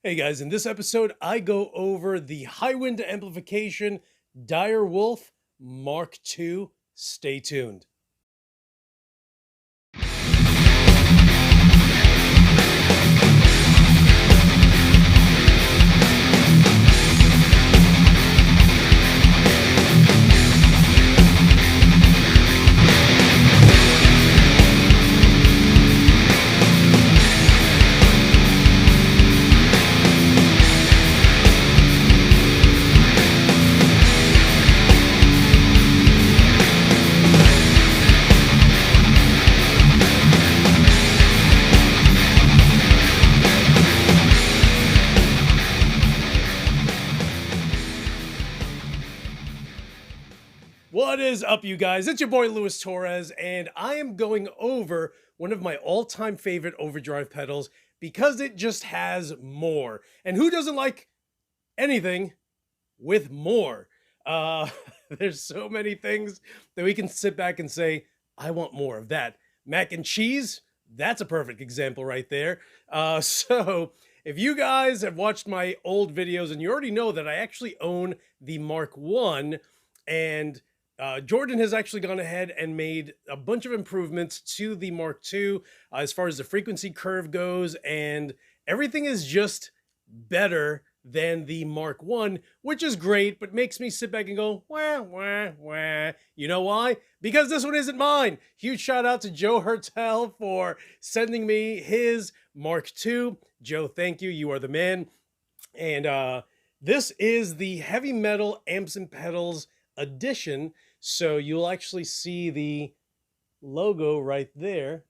Hey guys, in this episode, I go over the Highwind amplification Direwolf Mark II. Stay tuned. What is up, you guys? It's your boy Luis Torres, and I am going over one of my all-time favorite overdrive pedals because it just has more. And who doesn't like anything with more? Uh, there's so many things that we can sit back and say, I want more of that. Mac and cheese, that's a perfect example right there. So if you guys have watched my old videos and you already know that I actually own the Mark I, and Jordan has actually gone ahead and made a bunch of improvements to the Mark II as far as the frequency curve goes, and everything is just better than the Mark I, which is great, but makes me sit back and go, wah, wah, wah. You know why? Because this one isn't mine. Huge shout out to Joe Hertel for sending me his Mark II. Joe, thank you. You are the man. And this is the Heavy Metal Amps and Pedals edition. So you'll actually see the logo right there.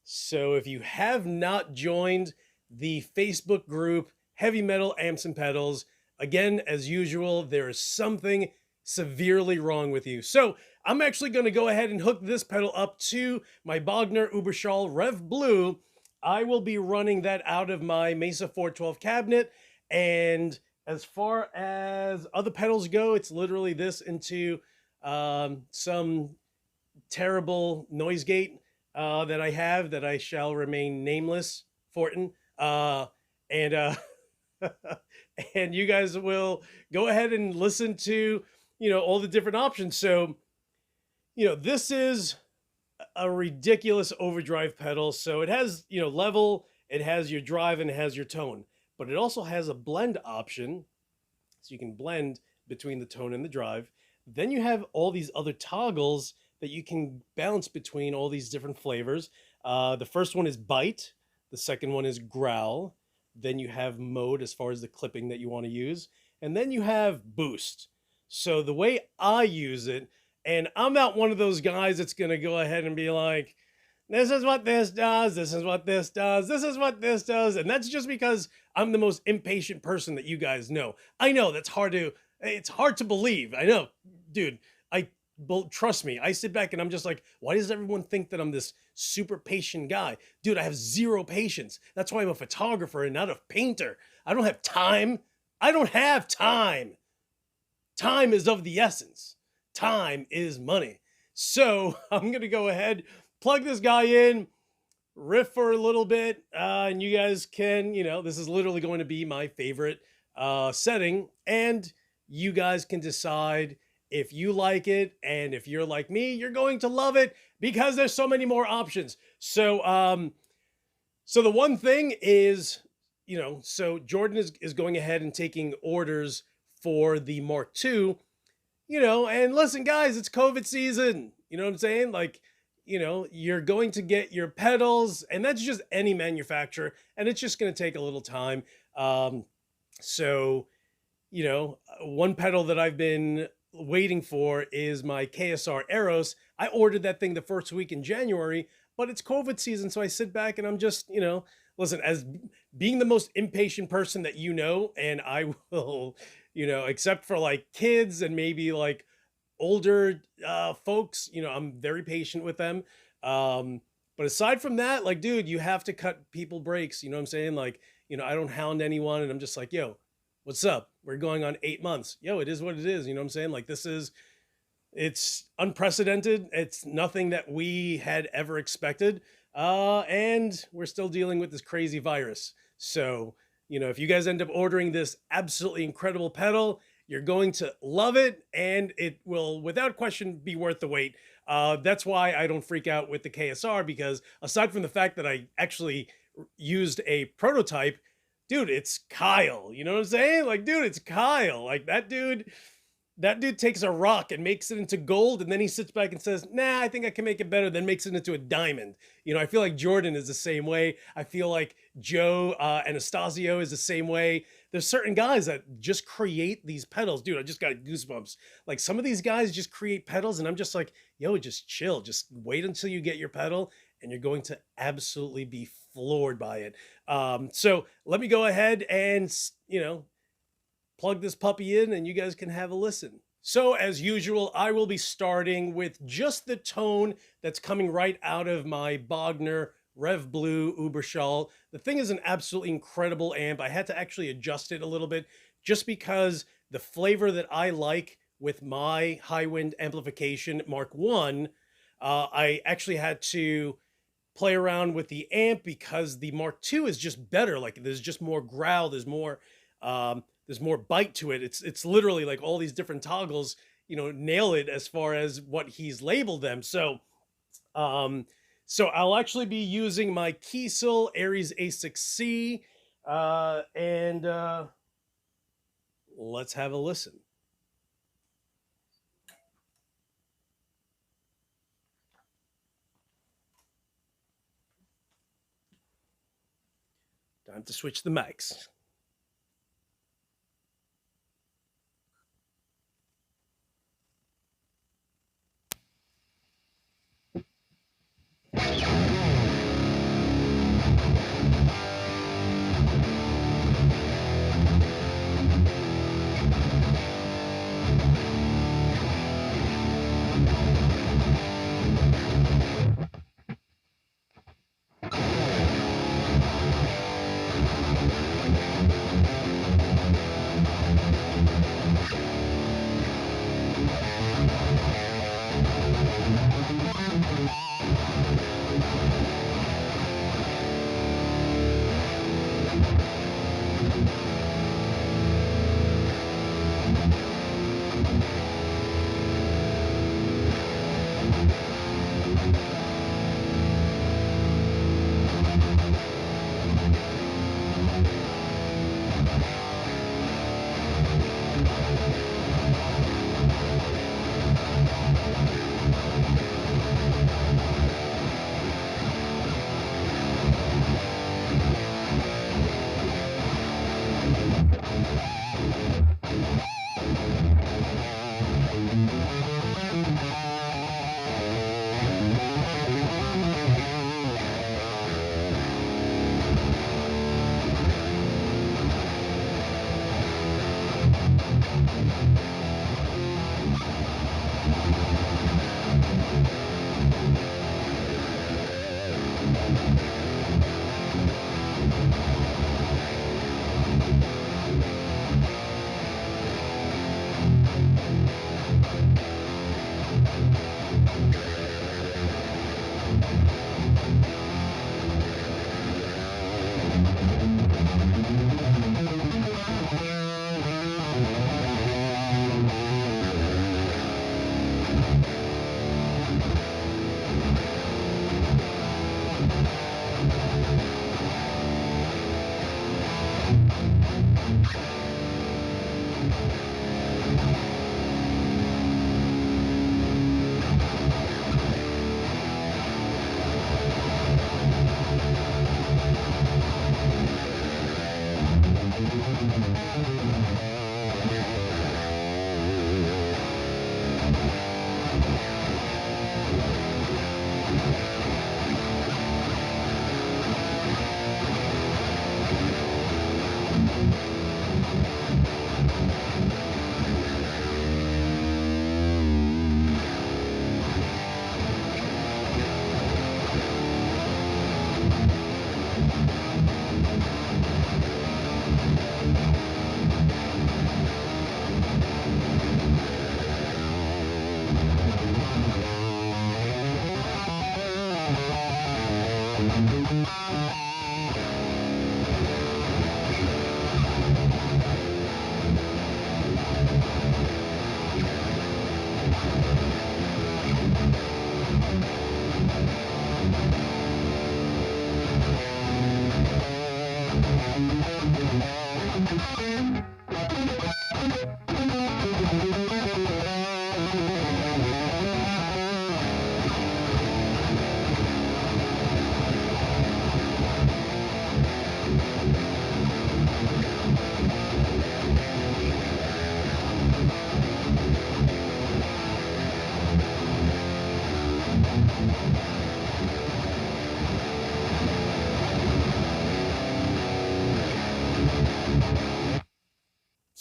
So if you have not joined the Facebook group Heavy Metal Amps and Pedals, again, as usual, there is something severely wrong with you. So I'm actually going to go ahead and hook this pedal up to my Bogner Uberschall Rev Blue. I will be running that out of my Mesa 412 cabinet. And as far as other pedals go, it's literally this into some terrible noise gate that I have that I shall remain nameless, Fortin. And and you guys will go ahead and listen to, all the different options. So, this is a ridiculous overdrive pedal. So it has, level, it has your drive, and it has your tone, but it also has a blend option. So you can blend between the tone and the drive. Then you have all these other toggles that you can bounce between all these different flavors. The first one is bite. The second one is growl. Then you have mode as far as the clipping that you want to use. And then you have boost. So the way I use it, and I'm not one of those guys that's going to go ahead and be like, this is what this does, this is what this does, this is what this does. And that's just because I'm the most impatient person that you guys know. I know it's hard to believe. I know, dude, trust me, I sit back and I'm just like, why does everyone think that I'm this super patient guy? Dude, I have zero patience. That's why I'm a photographer and not a painter. I don't have time. I don't have time. Time is of the essence. Time is money. So I'm going to go ahead, plug this guy in, riff for a little bit, and you guys can, this is literally going to be my favorite setting, and you guys can decide if you like it, and if you're like me, you're going to love it because there's so many more options. So, so the one thing is, so Jordan is going ahead and taking orders for the Mark II, and listen, guys, it's COVID season. You know what I'm saying? Like, you're going to get your pedals, and that's just any manufacturer, and it's just going to take a little time. So, one pedal that I've been waiting for is my KSR Eros. I ordered that thing the first week in January, but it's COVID season, so I sit back and I'm just, listen, as being the most impatient person that and I will, except for like kids and maybe like older folks, I'm very patient with them. But aside from that, like, dude, you have to cut people breaks. You know what I'm saying? Like, I don't hound anyone, and I'm just like, yo, what's up? We're going on 8 months. Yo, it is what it is. You know what I'm saying? Like, it's unprecedented. It's nothing that we had ever expected. And we're still dealing with this crazy virus. So, You know, if you guys end up ordering this absolutely incredible pedal, you're going to love it, and it will, without question, be worth the wait. That's why I don't freak out with the KSR, because aside from the fact that I actually used a prototype, dude, it's Kyle. You know what I'm saying? Like, dude, it's Kyle. Like, that dude takes a rock and makes it into gold, and then he sits back and says, nah, I think I can make it better, then makes it into a diamond. You know, I feel like Jordan is the same way. I feel like Joe Anastasio is the same way. There's certain guys that just create these pedals. Dude, I just got goosebumps. Like, some of these guys just create pedals, and I'm just like, yo, just chill. Just wait until you get your pedal, and you're going to absolutely be floored by it. So let me go ahead and, you know, plug this puppy in, and you guys can have a listen. So as usual, I will be starting with just the tone that's coming right out of my Bogner Rev Blue Uberschall. The thing is an absolutely incredible amp. I had to actually adjust it a little bit just because the flavor that I like with my Highwind amplification Mark 1, I actually had to play around with the amp because the Mark 2 is just better. Like, there's just more growl, there's more bite to it. It's literally like all these different toggles, you know, nail it as far as what he's labeled them. So I'll actually be using my Kiesel Aries A6C, and let's have a listen. Time to switch the mics.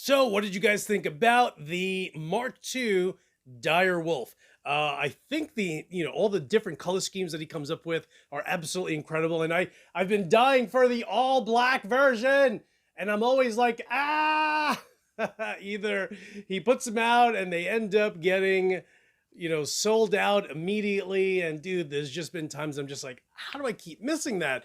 So, what did you guys think about the Mark II Direwolf? I think all the different color schemes that he comes up with are absolutely incredible, and I've been dying for the all black version, and I'm always like, ah. Either he puts them out and they end up getting sold out immediately, and dude, there's just been times I'm just like, how do I keep missing that?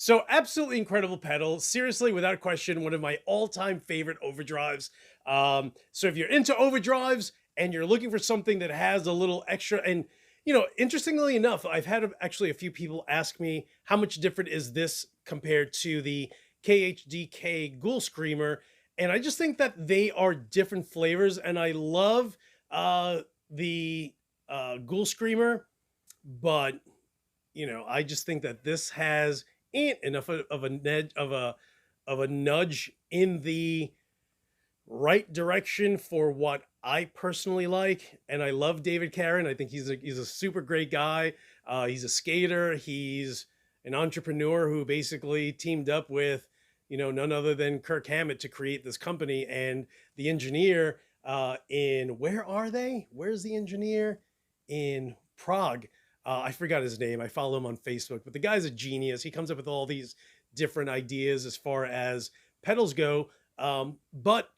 So absolutely incredible pedal, seriously, without question, one of my all-time favorite overdrives. So if you're into overdrives and you're looking for something that has a little extra, and interestingly enough, I've had actually a few people ask me how much different is this compared to the KHDK Ghoul Screamer, and I just think that they are different flavors, and I love the Ghoul Screamer, but I just think that this ain't enough of a nudge in the right direction for what I personally like. And I love David Caron. I think he's a super great guy. He's a skater. He's an entrepreneur who basically teamed up with none other than Kirk Hammett to create this company. And the engineer where are they? Where's the engineer? In Prague. I forgot his name. I follow him on Facebook, but the guy's a genius. He comes up with all these different ideas as far as pedals go. But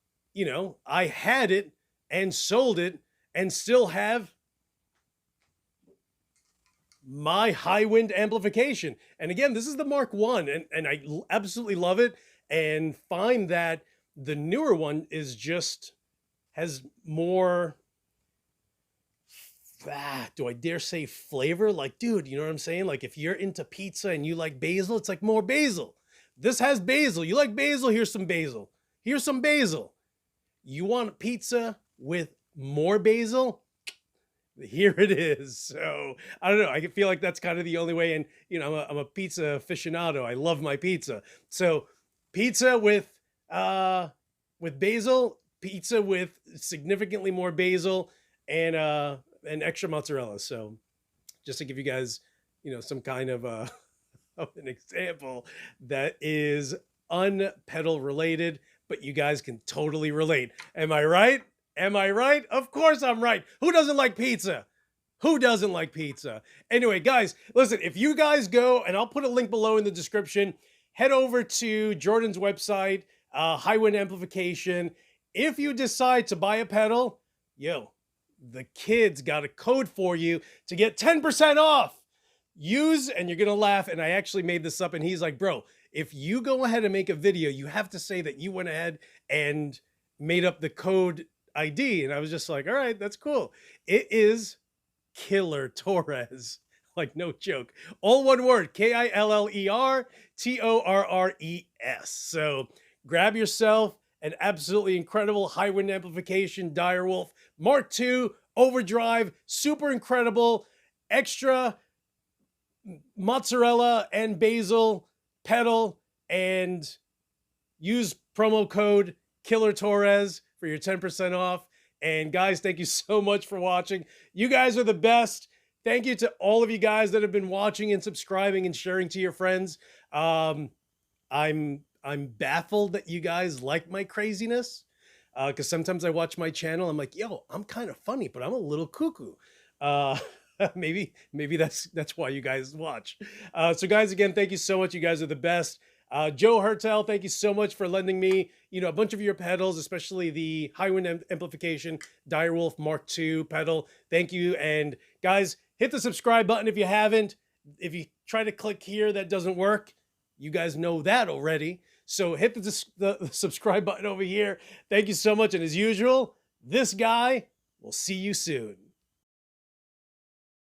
I had it and sold it and still have my Highwind amplification. And again, this is the Mark I, and I absolutely love it, and find that the newer one has more, do I dare say flavor? Like, dude, you know what I'm saying? Like, if you're into pizza and you like basil, it's like more basil. This has basil. You like basil? Here's some basil. Here's some basil. You want pizza with more basil? Here it is. So I don't know. I feel like that's kind of the only way. And I'm a pizza aficionado. I love my pizza. So pizza with basil, pizza with significantly more basil, and extra mozzarella. So just to give you guys, some kind of an example that is unpedal related, but you guys can totally relate. Am I right? Am I right? Of course I'm right. Who doesn't like pizza? Who doesn't like pizza? Anyway, guys, listen, if you guys go, and I'll put a link below in the description, head over to Jordan's website, Highwind Amplification. If you decide to buy a pedal, the kids got a code for you to get 10% off. Use, and you're going to laugh, and I actually made this up, and he's like, bro, if you go ahead and make a video, you have to say that you went ahead and made up the code ID. And I was just like, all right, that's cool. It is Killer Torres. Like, no joke. All one word, KILLER TORRES. So grab yourself an absolutely incredible Highwind amplification Direwolf Mark II overdrive, super incredible, extra mozzarella and basil pedal, and use promo code Killer Torres for your 10% off. And guys, thank you so much for watching. You guys are the best. Thank you to all of you guys that have been watching and subscribing and sharing to your friends. I'm baffled that you guys like my craziness, because sometimes I watch my channel, I'm like, yo, I'm kind of funny, but I'm a little cuckoo. Maybe that's why you guys watch. So guys, again, thank you so much. You guys are the best. Joe Hertel, thank you so much for lending me, a bunch of your pedals, especially the Highwind amplification Direwolf Mark II pedal. Thank you. And guys, hit the subscribe button if you haven't. If you try to click here, that doesn't work. You guys know that already. So hit the subscribe button over here. Thank you so much. And as usual, this guy will see you soon.